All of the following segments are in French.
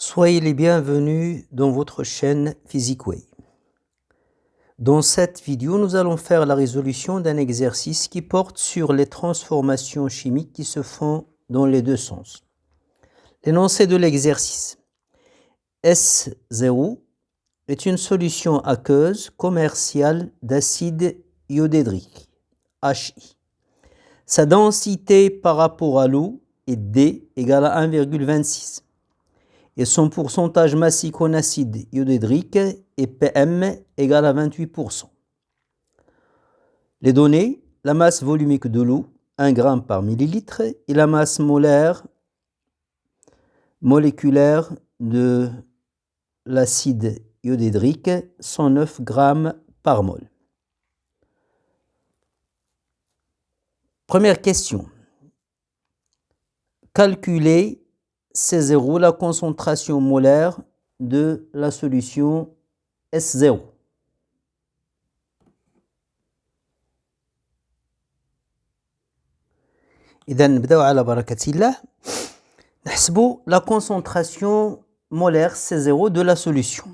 Soyez les bienvenus dans votre chaîne PhysicWay. Dans cette vidéo, nous allons faire la résolution d'un exercice qui porte sur les transformations chimiques qui se font dans les deux sens. L'énoncé de l'exercice. S0 est une solution aqueuse commerciale d'acide iodédrique, HI. Sa densité par rapport à l'eau est D égale à 1,26. Et son pourcentage massique en acide iodédrique est PM égale à 28%. Les données, la masse volumique de l'eau, 1 g par millilitre, et la masse moléculaire de l'acide iodédrique, 109 g par mol. Première question. Calculez C0, la concentration molaire de la solution S0. إذا نبداو على بركة الله نحسبوا la concentration molaire C0 de la solution.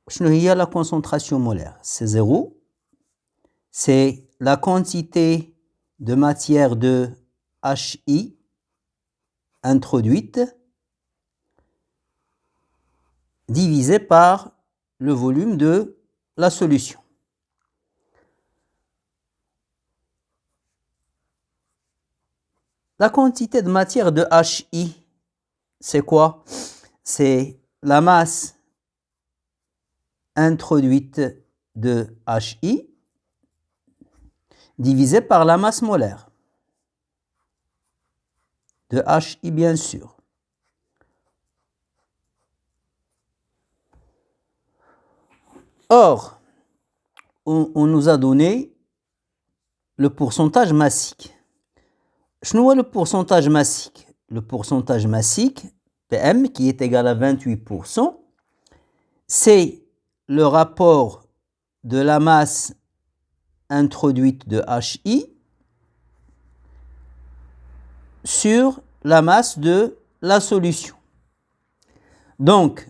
شنو هي la concentration molaire? C0, c'est la quantité de matière de HI introduite divisé par le volume de la solution. La quantité de matière de HI, c'est quoi? C'est la masse introduite de HI divisé par la masse molaire de HI, bien sûr. Or, on nous a donné le pourcentage massique. شنو هو le pourcentage massique? Le pourcentage massique, PM, qui est égal à 28%, c'est le rapport de la masse introduite de HI sur la masse de la solution. Donc,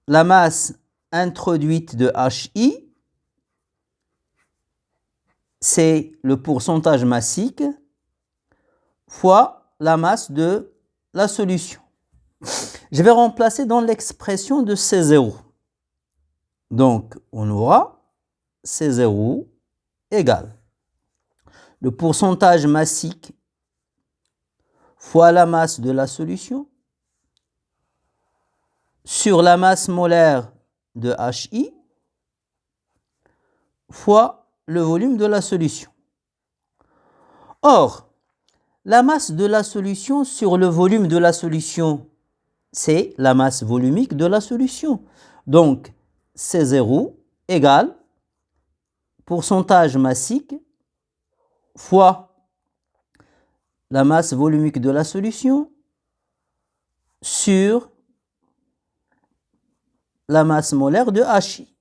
la masse introduite de HI, c'est le pourcentage massique fois la masse de la solution. Je vais remplacer dans l'expression de C0. Donc, on aura C0 égale le pourcentage massique fois la masse de la solution sur la masse molaire de HI fois le volume de la solution. Or, la masse de la solution sur le volume de la solution, c'est la masse volumique de la solution. Donc, C0 égale pourcentage massique fois la masse volumique de la solution sur la masse molaire de HI.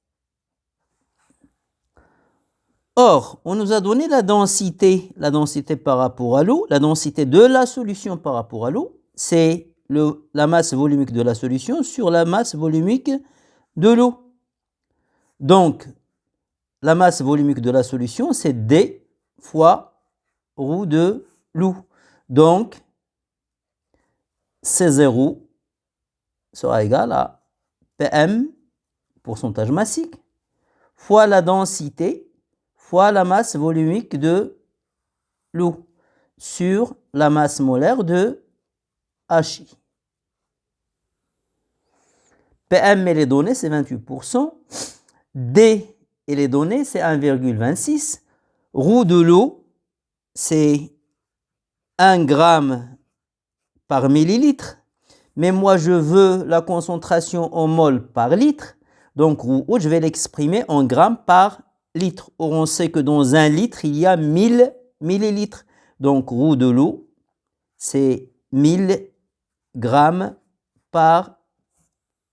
Or, on nous a donné la densité par rapport à l'eau, la densité de la solution par rapport à l'eau, c'est la masse volumique de la solution sur la masse volumique de l'eau. Donc, la masse volumique de la solution, c'est D fois ρ de l'eau. Donc, C0 sera égal à PM, pourcentage massique, fois la densité, fois la masse volumique de l'eau sur la masse molaire de HI. PM et les données, c'est 28%. D et les données, c'est 1,26. ρ de l'eau, c'est 1 g par millilitre. Mais moi, je veux la concentration en mol par litre. Donc, ρ, je vais l'exprimer en grammes par litre. Or, on sait que dans un litre, il y a 1000 millilitres. Donc, ρ de l'eau, c'est 1000 grammes par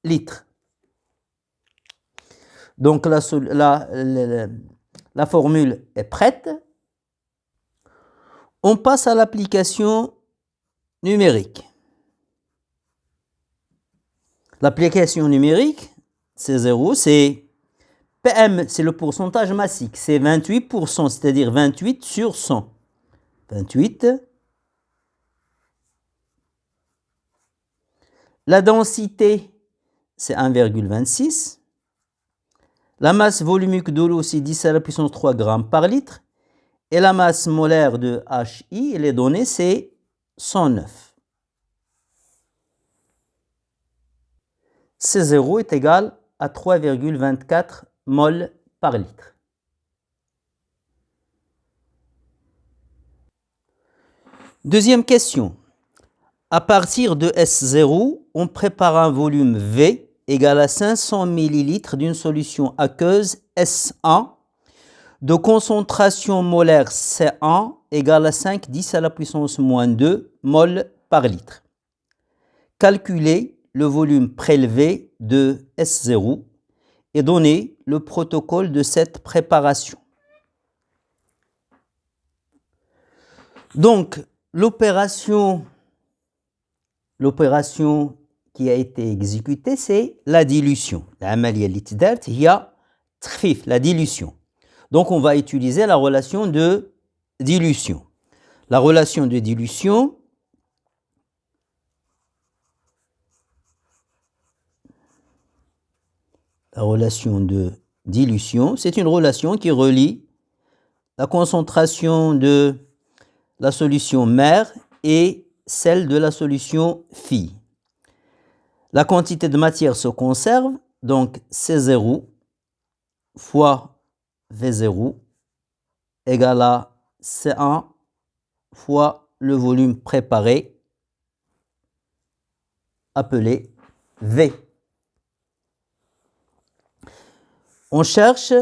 litre. Donc, la formule est prête. On passe à l'application numérique. L'application numérique, C0, c'est PM, c'est le pourcentage massique, c'est 28%, c'est-à-dire 28 sur 100. 28. La densité, c'est 1,26. La masse volumique de l'eau, c'est 10 à la puissance 3 grammes par litre. Et la masse molaire de HI, et les données, c'est 109. C0 est égal à 3,24 mol par litre. Deuxième question. À partir de S0, on prépare un volume V égal à 500 ml d'une solution aqueuse S1 de concentration molaire C1 égale à 5,10 à la puissance moins 2 mol par litre. Calculez le volume prélevé de S0 et donnez le protocole de cette préparation. Donc, l'opération qui a été exécutée, c'est la dilution. La dilution. Donc, on va utiliser la relation de dilution. La relation de dilution, c'est une relation qui relie la concentration de la solution mère et celle de la solution fille. La quantité de matière se conserve, donc C0 fois V0 égale à C1 fois le volume préparé appelé V. On cherche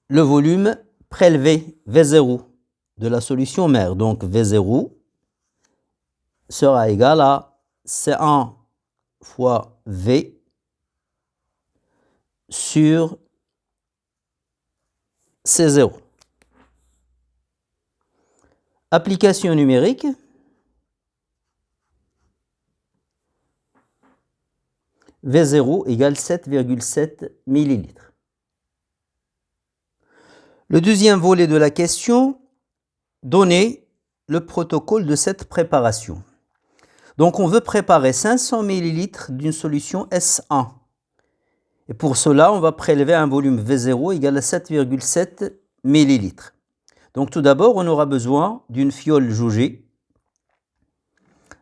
le volume prélevé V0 de la solution mère. Donc V0 sera égal à C1 fois V sur C0. Application numérique. V0 égale 7,7 ml. Le deuxième volet de la question, donner le protocole de cette préparation. Donc on veut préparer 500 ml d'une solution S1. Et pour cela, on va prélever un volume V0 égal à 7,7 ml. Donc tout d'abord, on aura besoin d'une fiole jaugée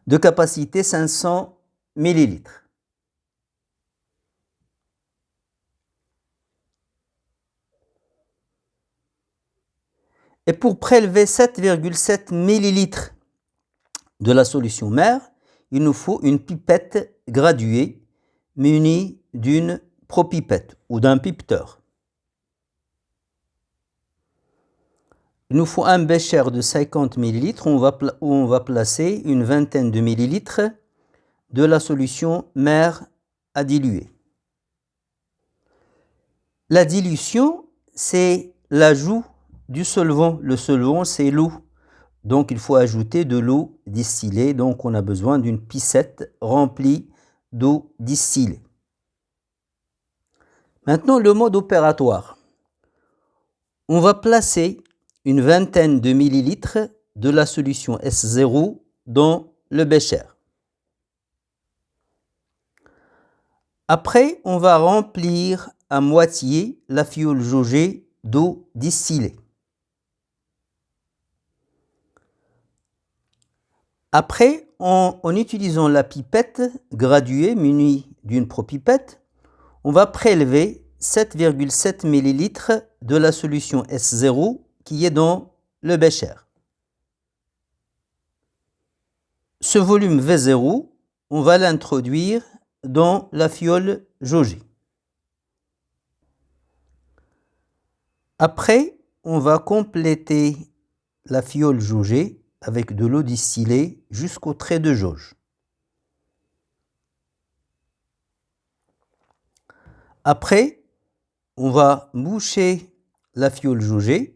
de capacité 500 ml. Et pour prélever 7,7 ml de la solution mère, il nous faut une pipette graduée munie d'une propipette ou d'un pipeteur. Il nous faut un bécher de 50 ml où on va placer une vingtaine de millilitres de la solution mère à diluer. La dilution, c'est l'ajout du solvant. Le solvant, c'est l'eau. Donc, il faut ajouter de l'eau distillée. Donc, on a besoin d'une piscette remplie d'eau distillée. Maintenant, le mode opératoire. On va placer une vingtaine de millilitres de la solution S0 dans le bécher. Après, on va remplir à moitié la fiole jaugée d'eau distillée. Après, en utilisant la pipette graduée munie d'une propipette, on va prélever 7,7 ml de la solution S0 qui est dans le bécher. Ce volume V0, on va l'introduire dans la fiole jaugée. Après, on va compléter la fiole jaugée avec de l'eau distillée jusqu'au trait de jauge. Après, on va boucher la fiole jaugée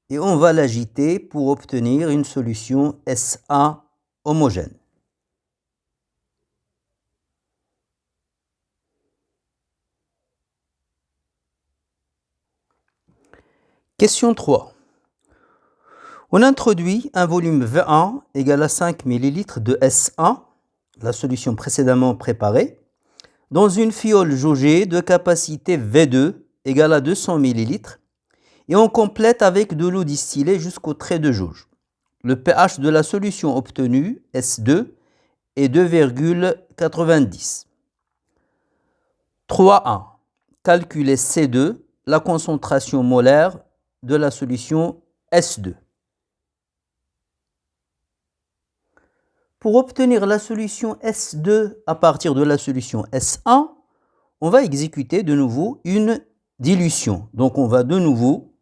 et on va l'agiter pour obtenir une solution S1 homogène. Question 3. On introduit un volume V1 égal à 5 ml de S1, la solution précédemment préparée, dans une fiole jaugée de capacité V2 égale à 200 ml et on complète avec de l'eau distillée jusqu'au trait de jauge. Le pH de la solution obtenue, S2, est 2,90. 3.1. Calculer C2, la concentration molaire de la solution S2. Pour obtenir la solution S2 à partir de la solution S1, on va exécuter de nouveau une dilution. Donc on va de nouveau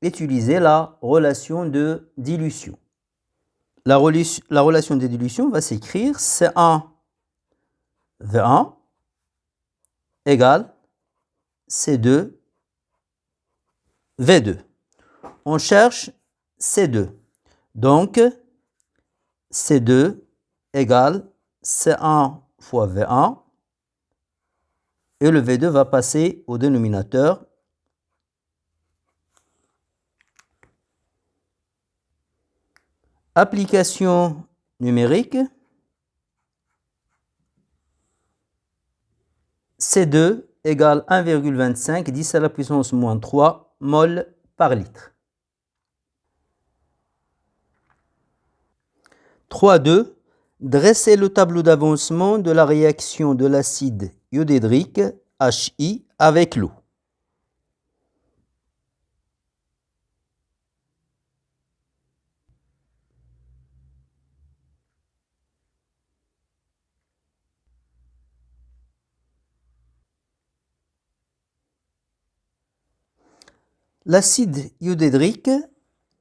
utiliser la relation de dilution. La relation de dilution va s'écrire C1 V1 égale C2 V2. On cherche C2. Donc C2 égale C1 fois V1 et le V2 va passer au dénominateur. Application numérique. C2 égale 1,25 10 à la puissance moins 3 mol par litre. 3.2. Dresser le tableau d'avancement de la réaction de l'acide iodédrique HI avec l'eau. L'acide iodédrique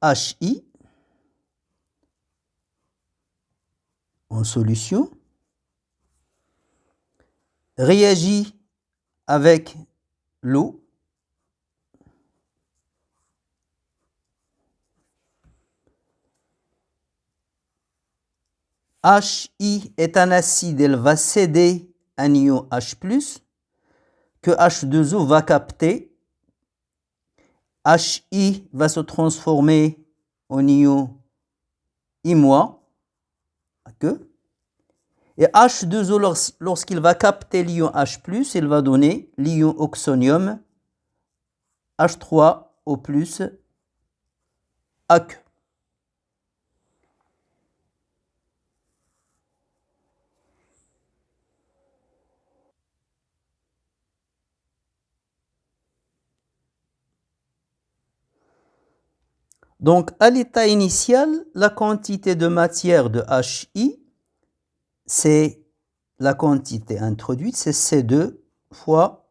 HI en solution réagit avec l'eau HI est un acide, elle va céder un ion H+, que H2O va capter. HI va se transformer en ion I-, et H2O, lorsqu'il va capter l'ion H+, il va donner l'ion oxonium H3O+, aqueux. Donc, à l'état initial, la quantité de matière de HI, c'est la quantité introduite, c'est C2 fois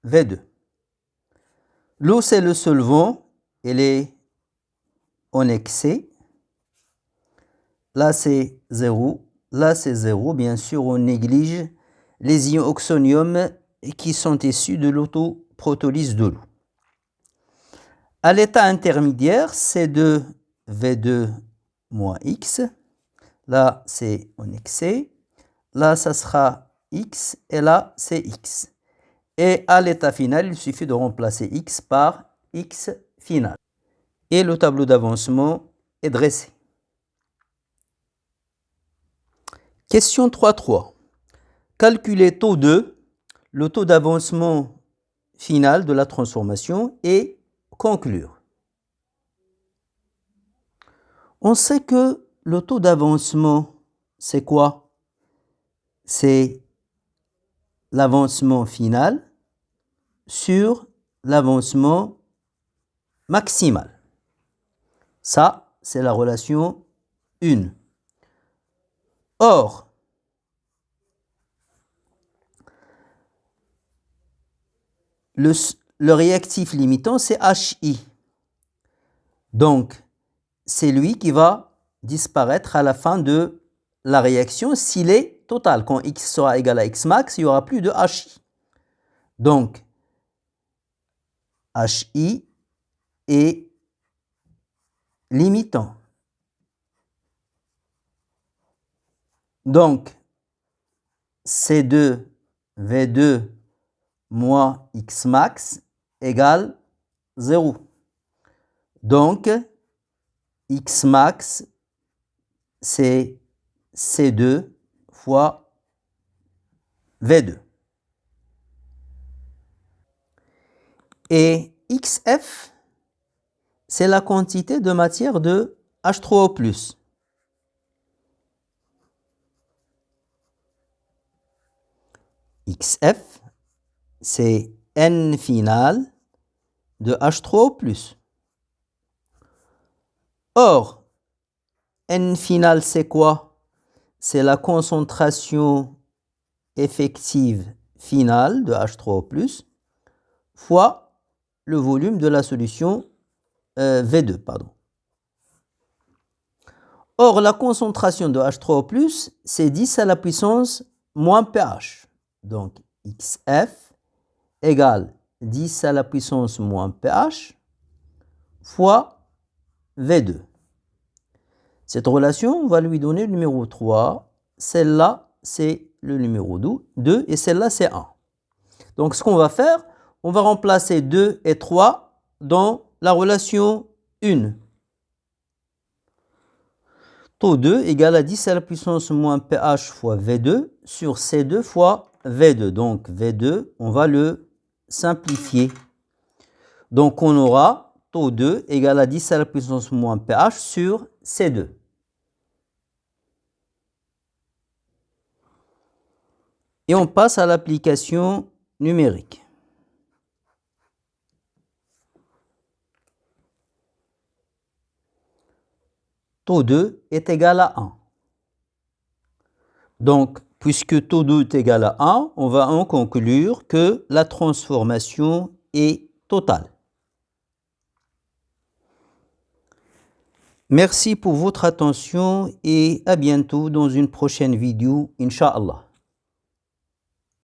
V2. L'eau, c'est le solvant, elle est en excès. Là, c'est 0. Là, c'est 0. Bien sûr, on néglige les ions oxonium qui sont issus de l'autoprotolyse de l'eau. À l'état intermédiaire, C2 V2 moins X. Là, c'est en excès. Là, ça sera X et là, c'est X. Et à l'état final, il suffit de remplacer X par X final. Et le tableau d'avancement est dressé. Question 3.3. Calculer taux 2, le taux d'avancement final de la transformation et conclure. On sait que le taux d'avancement, c'est quoi? C'est l'avancement final sur l'avancement maximal. Ça, c'est la relation 1. Or, le réactif limitant, c'est HI. Donc, c'est lui qui va disparaître à la fin de la réaction s'il est total. Quand X sera égal à X max, il n'y aura plus de HI. Donc, HI est limitant. Donc, C2 V2 moins X max égale 0. Donc, X max, c'est C2 fois V2. Et XF, c'est la quantité de matière de H3O+. XF, c'est N final de H3O+. Or, N final, c'est quoi? C'est la concentration effective finale de H3O+, fois le volume de la solution V2. Or, la concentration de H3O+, c'est 10 à la puissance moins pH. Donc, XF égale 10 à la puissance moins pH fois V2. Cette relation va lui donner le numéro 3. Celle-là, c'est le numéro 2 et celle-là, c'est 1. Donc, ce qu'on va faire, on va remplacer 2 et 3 dans la relation 1. Taux 2 égale à 10 à la puissance moins pH fois V2 sur C2 fois V2. Donc, V2, on va le simplifier. Donc, on aura taux 2 égale à 10 à la puissance moins pH sur C2. Et on passe à l'application numérique. Taux 2 est égal à 1. Donc, puisque taux 2 est égal à 1, on va en conclure que la transformation est totale. Merci pour votre attention et à bientôt dans une prochaine vidéo, Inch'Allah.